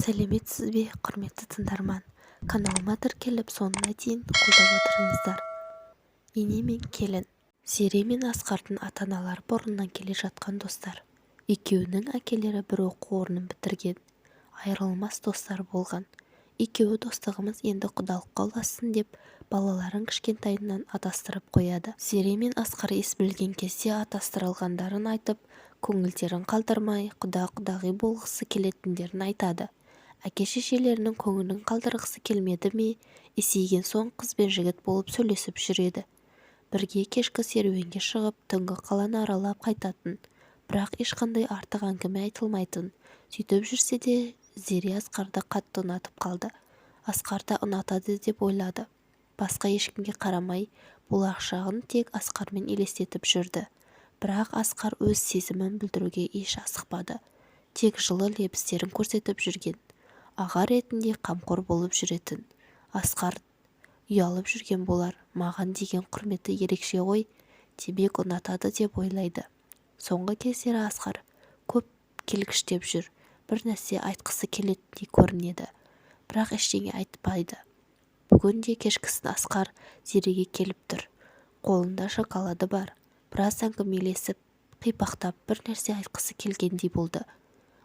сәлеметсіз бе, құрметті тыңдарман? Каналыма тіркеліп, соңына дейін қолдап отырыңыздар. Ене мен келін. Зере мен Асқардың ата-аналары бұрыннан келе жатқан достар. Екеуінің әкелері бір оқу орнын бітірген. Айырылмас достар болған. Екеуі достығымыз енді құдалыққа ұлассын деп, балаларын кішкентайынан атастырып қояды. Зере мен Асқар ес білген кезде атастырылғандарын айтып, көңілдерін қалдырмай, құда-құдағи болғысы келетіндерін айтады. Әке-шешелерінің көңілін қалдырғысы келмеді ме, есейген соң қыз бен жігіт болып сөйлесіп жүреді. Бірге кешкі серуенге шығып, түнгі қаланы аралап қайтатын. Бірақ ешқандай артық әңгіме айтылмайтын. Сөйтіп жүрсе де, Зере Асқарды қатты ұнатып қалды. Асқар да ұнатады деп ойлады. Басқа ешкімге қарамай, болашағын тек Асқармен елестетіп жүрді. Бірақ Асқар өз сезімін білдіруге еш асықпады. Тек жылы лебіздерін көрсетіп жүрген. Аға ретінде қамқор болып жүретін. Асқар ұялып жүрген болар, маған деген құрметі ерекше ғой, демек ұнатады деп ойлайды. Соңғы кездері Асқар көп келгіштеп жүр, бір нәрсе айтқысы келетіндей көрінеді, бірақ ештеңе айтпайды. Бүгін де кешкісін Асқар Зереге келіп тұр. Қолында шоколады бар, біраз әңгімелесіп, қипақтап бір нәрсе айтқысы келгендей болды.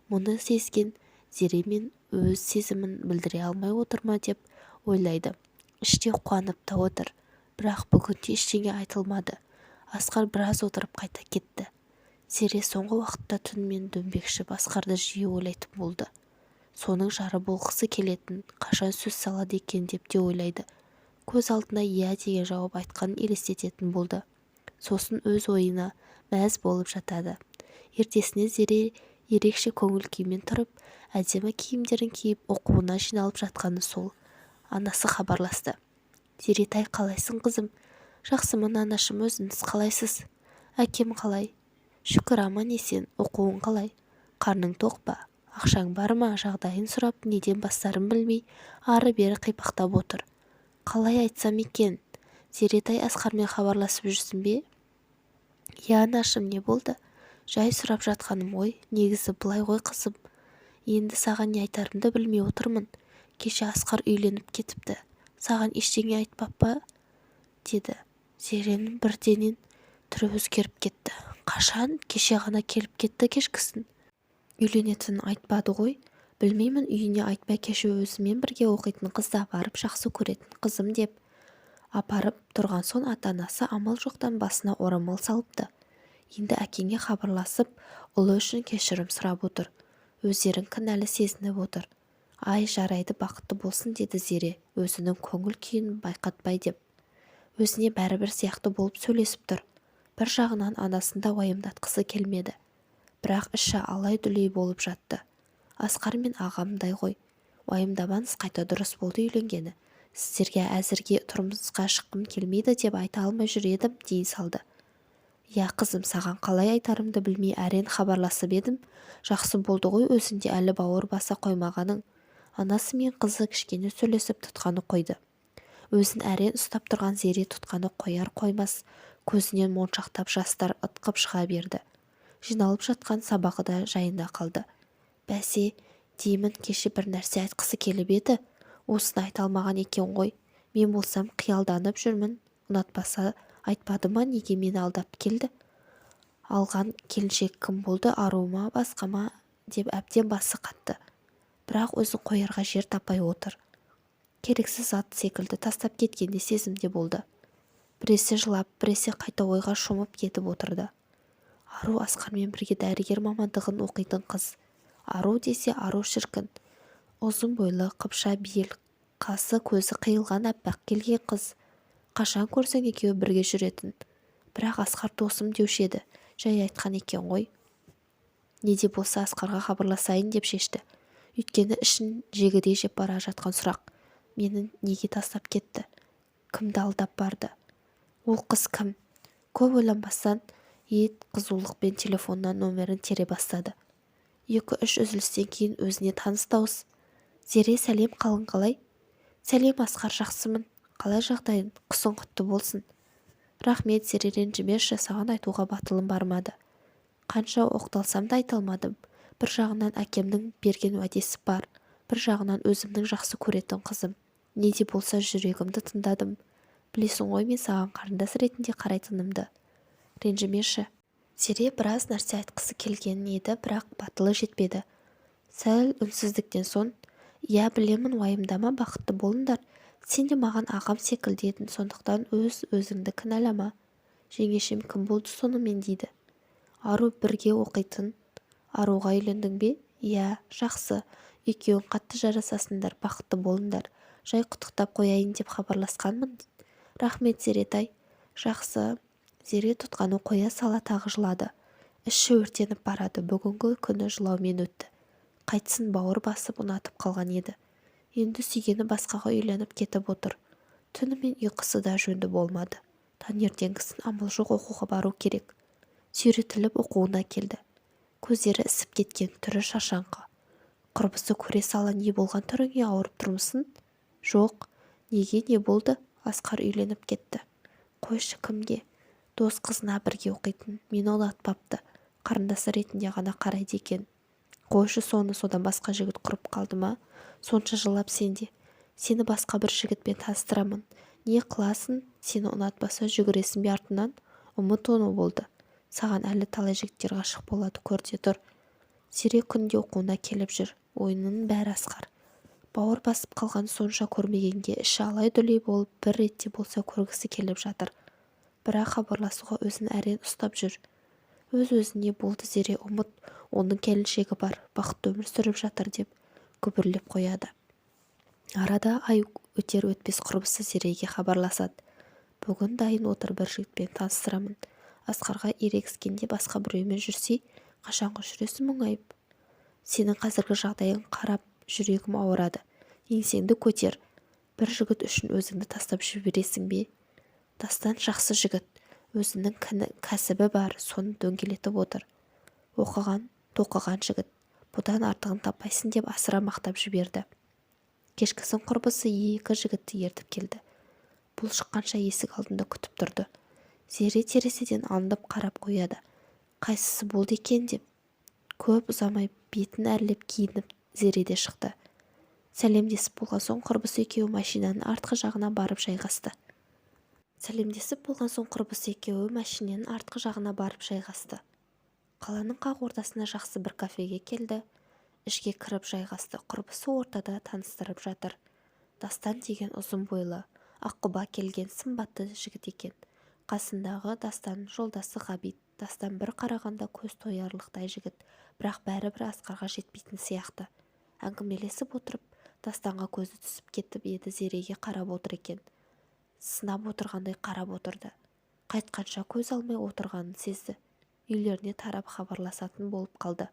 Мұны сезген Зере мен өз сезімін білдіре алмай отыр ма деп ойлайды. Іште қуанып та отыр, бірақ бүгінде ештеңе айтылмады. Асқар біраз отырып қайта кетті. Зере соңғы уақытта түнімен дөңбекшіп Асқарды жиі ойлайтын болды. Соның жары болғысы келетін, қашан сөз салады екен деп те ойлайды. Көз алдына иә деген жауап айтқанын елестететін болды. Сосын өз ойына мәз болып жатады. Ертесіне Зере ерекше көңіл күймен тұрып, әдемі киімдерін киіп оқуына жиналып жатқаны сол. Анасы хабарласты. Зеретай, қалайсың қызым? Жақсымын анашым, өзіңіз қалайсыз? Әкем қалай? Шүкір аман есен. Оқуың қалай? Қарның тоқ па? Ақшаң бар ма? Жағдайын сұрап, неден бастарын білмей, ары-бері қипақтап отыр. Қалай айтсам екен? Зеретай, Асқармен хабарласып жүрсің бе? Я анашым, не болды? Жай сұрап жатқаным ғой, негізі былай ғой қызым. Енді саған не айтарымды білмей отырмын. Кеше Асқар үйленіп кетіпті. Саған ештеңе айтпап па? Деді. Зеренің бірденен түрі өзгеріп кетті. Қашан? Кеше ғана келіп кетті кешкісін. Үйленетінін айтпады ғой. Білмеймін, үйіне айтпай кеше өзімен бірге оқитын қызды апарып жақсы көретін қызым деп. Апарып тұрған соң ата-анасы амал жоқтан басына орамал салыпты. Енді әкеңе хабарласып, ұлы үшін кешірім сұрап отыр. Өздерін кінәлі сезініп отыр. Ай, жарайды, бақытты болсын, деді Зере, өзінің көңіл күйін байқатпай деп. Өзіне бәрібір сияқты болып сөйлесіп тұр. Бір жағынан анасын да уайымдатқысы келмеді. Бірақ іші алай-дүлей болып жатты. Асқар мен ағамдай ғой. Уайымдамаңыз, қайта дұрыс болды үйленгені. Сіздерге әзірге тұрмысқа шыққым келмейді деп айта алмай жүр едім, дей салды. Я қызым, саған қалай айтарымды білмей әрен хабарласып едім. Жақсы болды ғой, өзінде әлі бауыр баса қоймағаның. Анасы мен қызы кішкене сөйлесіп тұтқаны қойды. Өзін әрен ұстап тұрған Зере тұтқаны қояр қоймас, көзінен моншақтап жастар ытқып шыға берді. Жиналып жатқан сабағы да жайында қалды. Бәсе, деймін, кеше бір нәрсе айтқысы келіп еді. Осыны айта алмаған екен ғой. Мен болсам қиялданып жүрмін. Ұнатпаса айтпады ма, неге мені алдап келді? Алған келіншек кім болды, ару ма, басқа ма деп әбден басы қатты. Бірақ өзін қоярға жер таппай отыр. Керексіз зат секілді тастап кеткенде сезімде болды. Біресе жылап, біресе қайта ойға шомып кетіп отырды. Ару Асқармен бірге дәрігер мамандығын оқитын қыз. Ару десе ару шіркін. Ұзын бойлы, қыпша бел, қасы көзі қиылған аппақ келген қыз. Қашан көрсең екеуі бірге жүретін. Бірақ Асқар досым деуші еді, жай айтқан екен ғой. Не де болса Асқарға хабарласайын деп шешті. Өйткені ішін жегідей жеп бара жатқан сұрақ. Мені неге тастап кетті? Кімді алдап барды? Ол қыз кім? Көп ойланбастан ет қызулықпен телефоннан нөмерін тере бастады. 2-3 үзілістен кейін өзіне таныс дауыс. Зере, сәлем, қалың қалай? Сәлем Асқар, жақсымын. Қалай жағдайың? Құсың құтты болсын. Рахмет, Зере, ренжімеші, саған айтуға батылым бармады. Қанша оқталсам да айта алмадым. Бір жағынан әкемнің берген уәдесі бар. бір жағынан өзімнің жақсы көретін қызым. Не де болса жүрегімді тыңдадым. Білесің ғой мен саған қарындас ретінде қарайтынымды. Ренжімеші. Зере біраз нәрсе айтқысы келген еді, бірақ батылы жетпеді. Сәл үнсіздіктен соң, «Иә, білемін, уайымдама, бақытты болыңдар. Сен де маған ағам секілді едің, сондықтан өзіңді кінәлама. Жеңешем кім болды сонымен?» дейді. Ару бірге оқитын. Аруға үйлендің бе? Иә, жақсы. Екеуің қатты жарасасыңдар, бақытты болыңдар. Жай құттықтап қояйын деп хабарласқанмын. Рахмет, Зеретай. Жақсы. Зере тұтқаны қоя сала тағы жылады. Іші өртеніп барады. Бүгінгі күні жылаумен өтті. Қайтсын, бауыр басып ұнатып қалған еді. Енді сүйгені басқаға үйленіп кетіп отыр. Түнімен ұйқысы да жөнді болмады. Таңертеңгісін амал жоқ оқуға бару керек. Сүйретіліп оқуына келді. Көздері ісіп кеткен, түрі шаршаңқы. Құрбысы көре сала, не болған, түріңе ауырып тұрмысың? Жоқ. Неге, не болды? Асқар үйленіп кетті. Қойшы, кімге? Дос қызына бірге оқитын. Мені ұнатпапты. Қарындасы ретінде ғана қарайды екен. Қойшы соны, содан басқа жігіт құрып қалды ма? Сонша жылап сенде. Сені басқа бір жігітпен таныстырамын. Не қыласың? Сені ұнатпаса жүгіресің бе артынан? Ұмыт оны болды. Саған әлі талай жігіттер ғашық болады, көрде тұр. Зере күнде оқуына келіп жүр. Ойынның бәрі Асқар. Бауыр басып қалған сонша көрмегенге іші алай-дүлей болып бір ретте болса көргісі келіп жатыр. Бірақ хабарласуға өзін әрең ұстап жүр. Өз-өзіне болды, Зере ұмыт, оның келіншегі бар, бақытты өмір сүріп жатыр деп күбірлеп қояды. Арада ай өтер өтпес құрбысы Зереге хабарласады. Бүгін дайын отыр, бір жігітпен таныстырамын. Асқарға ерегіскенде басқа біреумен жүрсе, қашанғы жүресің мұңайып? Сенің қазіргі жағдайың қарап жүрегім ауырады. Еңсеңді көтер. Бір жігіт үшін өзіңді тастап жібересің бе? Дастан жақсы жігіт. Өзінің кәсібі бар, соны дөңгелетіп отыр. Оқыған, тоқыған жігіт. Бұдан артығын таппайсың деп асыра мақтап жіберді. Кешкісін құрбысы екі жігітті ертіп келді. Бұл шыққанша есік алдында күтіп тұрды. Зере терезеден алынып қарап қояды. Қайсысы болды екен деп. Көп ұзамай бетін әрлеп киініп Зереде шықты. Сәлемдесіп болған соң құрбысы екеуі машинаның артқы жағына барып жайғасты. Қаланың қақ ортасына жақсы бір кафеге келді. Ішке кіріп жайғасты. Құрбысы ортада таныстырып жатыр. Дастан деген ұзын бойлы, аққұба келген сымбатты жігіт екен. Қасындағы Дастанның жолдасы Ғабит. Дастан бір қарағанда көз тоярлықтай жігіт, бірақ бәрібір Асқарға жетпейтін сияқты. Әңгімелесіп отырып, Дастанға көзі түсіп кетіп еді, Зереге қарап отыр екен. Сынап отырғандай қарап отырды. Қайтқанша көз алмай отырғанын сезді. Үйлеріне тарап хабарласатын болып қалды.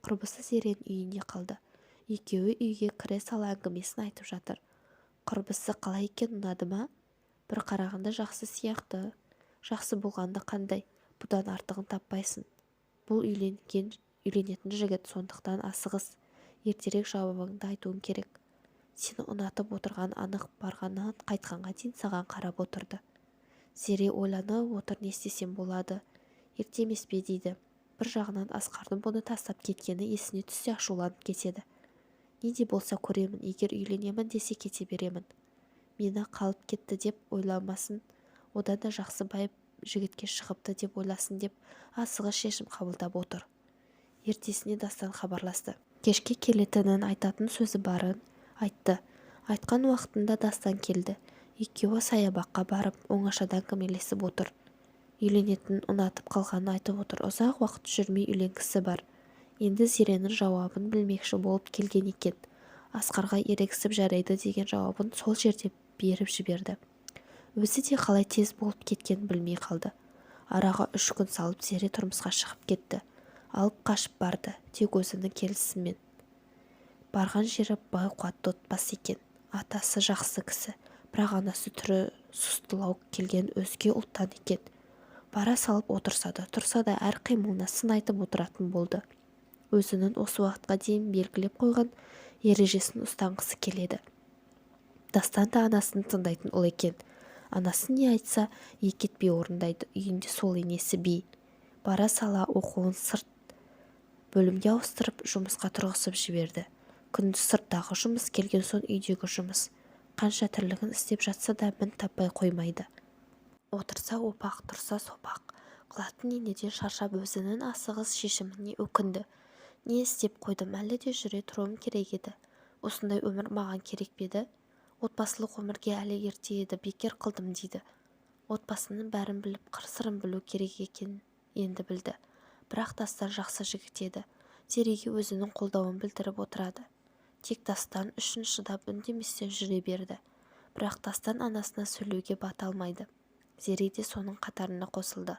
Құрбысы Зеренің үйіне қалды. Екеуі үйге кіре сала әңгімесін айтып жатыр. Құрбысы қалай екен, ұнады ма? Бір қарағанда жақсы сияқты. Жақсы болғанды қандай? Бұдан артығын таппайсың. Бұл үйленетін жігіт, сондықтан асығыс. Ертерек жауабыңды айтуың керек. Сені ұнатып отырған анық, барғаннан қайтқанға дейін саған қарап отырды. Зере ойланып отыр, не істесем болады. Ерте емес пе дейді. Бір жағынан Асқардың бұны тастап кеткені есіне түссе ашуланып кетеді. Не де болса көремін, егер үйленемін десе кете беремін. Мені қалып кетті деп ойламасын, одан да жақсы байып жігітке шығыпты деп ойласын деп асығыс шешім қабылдап отыр. Ертесіне Дастан хабарласты. Кешке келетінін, айтатын сөзі барын айтты. Айтқан уақытында Дастан келді. Екеуі саябаққа барып оңашадан әңгімелесіп отыр. Үйленетінін ұнатып қалғанын айтып отыр. Ұзақ уақыт жүрмей үйленгісі бар. Енді Зеренің жауабын білмекші болып келген екен. Асқарға ерегісіп жарайды деген жауабын сол жерде беріп жіберді. Өзі де қалай тез болып кеткенін білмей қалды. Араға 3 күн салып Зере тұрмысқа шығып кетті. Алып қашып барды, тек өзінің келісімен. Барған жері бай қуатты отбасы екен. Атасы жақсы кісі, бірақ анасы түрі сұстылау келген өзге ұлттан екен. Бара салып отырса да, тұрса да әр қимылына сын айтып отыратын болды. Өзінің осы уақытқа дейін белгілеп қойған ережесін ұстанғысы келеді. Дастан да анасын тыңдайтын ұл екен. Анасы не айтса екі етпей орындайды. Үйінде сол енесі би. Бара сала оқуын сырт бөлімге ауыстырып жұмысқа тұрғызып жіберді. күндіз сырттағы жұмыс, келген соң үйдегі жұмыс. Қанша тірлігін істеп жатса да мін таппай қоймайды. Отырса опақ, тұрса сопақ қылатын енеден шаршап өзінің асығыс шешіміне өкінді. Не істеп қойдым, әлі де жүре тұруым керек еді. Осындай өмір маған керек пе еді? Отбасылық өмірге әлі ерте еді, бекер қылдым дейді. Отбасының бәрін біліп, қыр-сырын білу керек екенін енді білді. Бірақ Дастан жақсы жігіт еді. Зереге өзінің қолдауын білдіріп отырады. Тек Дастан үшін шыдап үндеместен жүре берді. Бірақ Дастан анасына сөйлеуге бата алмайды. Зере де соның қатарына қосылды.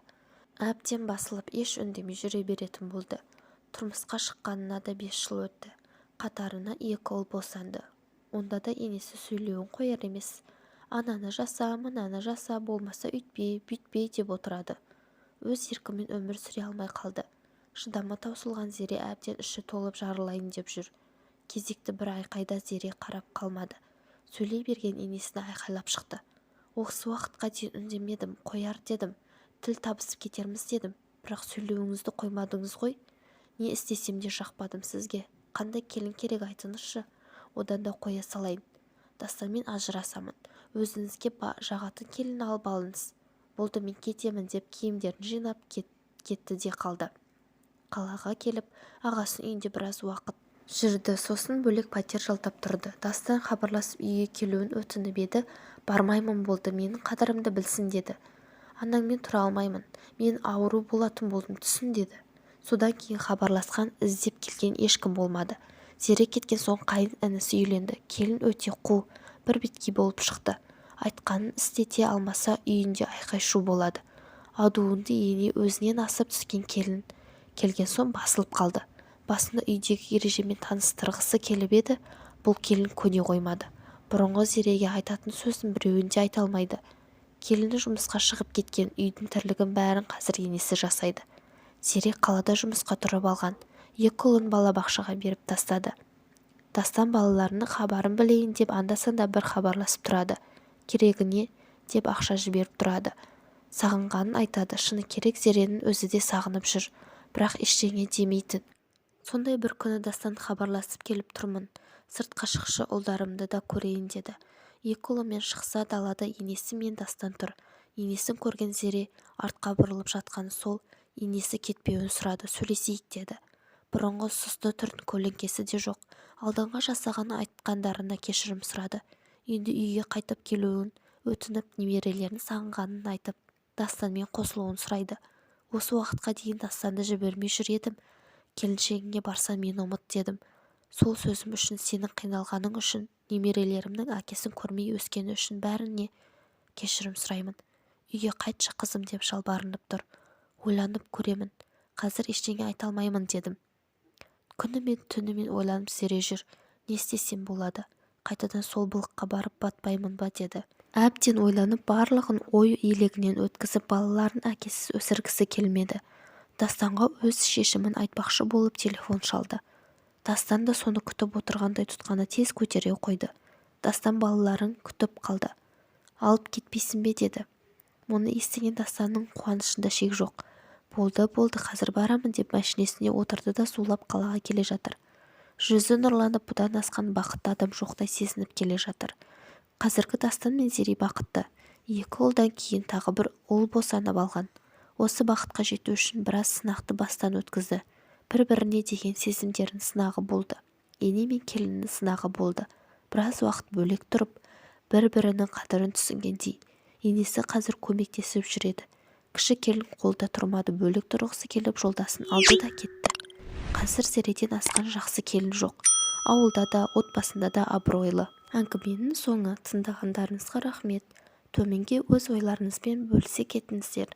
Әбден басылып еш үндемей жүре беретін болды. Тұрмысқа шыққанына да 5 жыл өтті. Қатарына 2 ұл босанды. Онда да енесі сөйлеуін қояр емес. Ананы жаса, мынаны жаса, болмаса үйтпе, бүйтпе деп отырады. Өз еркімен өмір сүре алмай қалды. Шыдамы таусылған Зере әбден іші толып жарылайын деп жүр. Кезекті бір айқайда Зере қарап қалмады. Сөйлей берген енесіне айқайлап шықты. Осы уақытқа дейін үндемедім, қояр дедім. Тіл табысып кетерміз дедім. Бірақ сөйлеуіңізді қоймадыңыз ғой. Не істесем де жақпадым сізге. Қандай келін керек айтыңызшы. Одан да қоя салайын. Дастанмен ажырасамын. Өзіңізге жағатын келін алып алыңыз. Болды, мен кетемін деп киімдерін жинап кетті де қалды. Қалаға келіп, ағасының үйінде біраз уақыт жүрді. Сосын бөлек пәтер жалдап тұрды. Дастан хабарласып үйге келуін өтініп еді. Бармаймын болды, менің қадірімді білсін деді. Анаңмен тұра алмаймын. Мен ауру болатын болдым, түсін деді. Содан кейін хабарласқан, іздеп келген ешкім болмады. Зере кеткен соң қайын інісі үйленді. Келін өте қу, бір беткей болып шықты. Айтқанын істете алмаса үйінде айқай-шу болады. Адуынды ене өзінен асып түскен келін келген соң басылып қалды. Басында үйдегі ережемен таныстырғысы келіп еді, бұл келін көне қоймады. Бұрынғы Зереге айтатын сөзін біреуін де айта алмайды. Келіні жұмысқа шығып кеткен, үйдің тірлігін бәрін қазір енесі жасайды. Зере қалада жұмысқа тұрып алған. 2 ұлын балабақшаға беріп тастады. Дастан балаларының хабарын білейін деп анда-санда бір хабарласып тұрады. Керегіне деп ақша жіберіп тұрады. Сағынғанын айтады. Шыны керек, Зеренің өзі де сағынып жүр. Бірақ ештеңе демейтін. Сондай бір күні Дастан хабарласып келіп тұрмын. Сыртқа шықшы, ұлдарымды да көрейін деді. 2 ұлымен шықса далада енесі мен Дастан тұр. Енесін көрген Зере артқа бұрылып жатқаны сол, енесі кетпеуін сұрады. Сөйлесейік деді. Бұрынғы сұсты түрін көлеңкесі де жоқ. Алдыңға жасағаны айтқандарына кешірім сұрады. Енді үйге қайтып келуін өтініп, немерелерін сағынғанын айтып, Дастанмен қосылуын сұрайды. Осы уақытқа дейін Дастанды жібермей жүр едім. Келіншегіңе барсам мені ұмыт дедім. Сол сөзім үшін, сенің қиналғаның үшін, немерелерімнің әкесін көрмей өскені үшін бәріне кешірім сұраймын. Үйге қайтшы қызым деп жалбарынып тұр. Ойланып көремін. Қазір ештеңе айта алмаймын дедім. Күні мен түні мен ойланып Зере жүр. Не істесем болады? Қайтадан сол былыққа барып батпаймын ба деді. Әбден ойланып барлығын ой елегінен өткізіп балаларын әкесіз өсіргісі келмеді. Дастанға өз шешімін айтпақшы болып телефон шалды. Дастан да соны күтіп отырғандай тұтқаны тез көтере қойды. Дастан балаларын күтіп қалды. Алып кетпейсің бе деді. Мұны естіген Дастанның қуанышында шек жоқ. Болды, қазір барамын деп машинесіне отырды да сулап қалаға келе жатыр. Жүзі нұрланып, бұдан асқан бақытты адам жоқтай сезініп келе жатыр. Қазіргі Дастан мен Зере бақытты. 2 ұлдан кейін тағы бір ұл босанып алған. Осы бақытқа жету үшін біраз сынақты бастан өткізді. Бір-біріне деген сезімдерінің сынағы болды. Ене мен келіннің сынағы болды. Біраз уақыт бөлек тұрып, бір-бірінің қадірін түсінгендей. Енесі қазір көмектесіп жүреді. Кіші келін қолда тұрмады, бөлек тұрғысы келіп жолдасын алды да кетті. Қазір Зереден асқан жақсы келін жоқ. Ауылда да, отбасында да абыройлы. Әңгіменің соңы. Тыңдағандарыңызға рахмет. Төменге өз ойларыңызбен бөлісе кетіңіздер.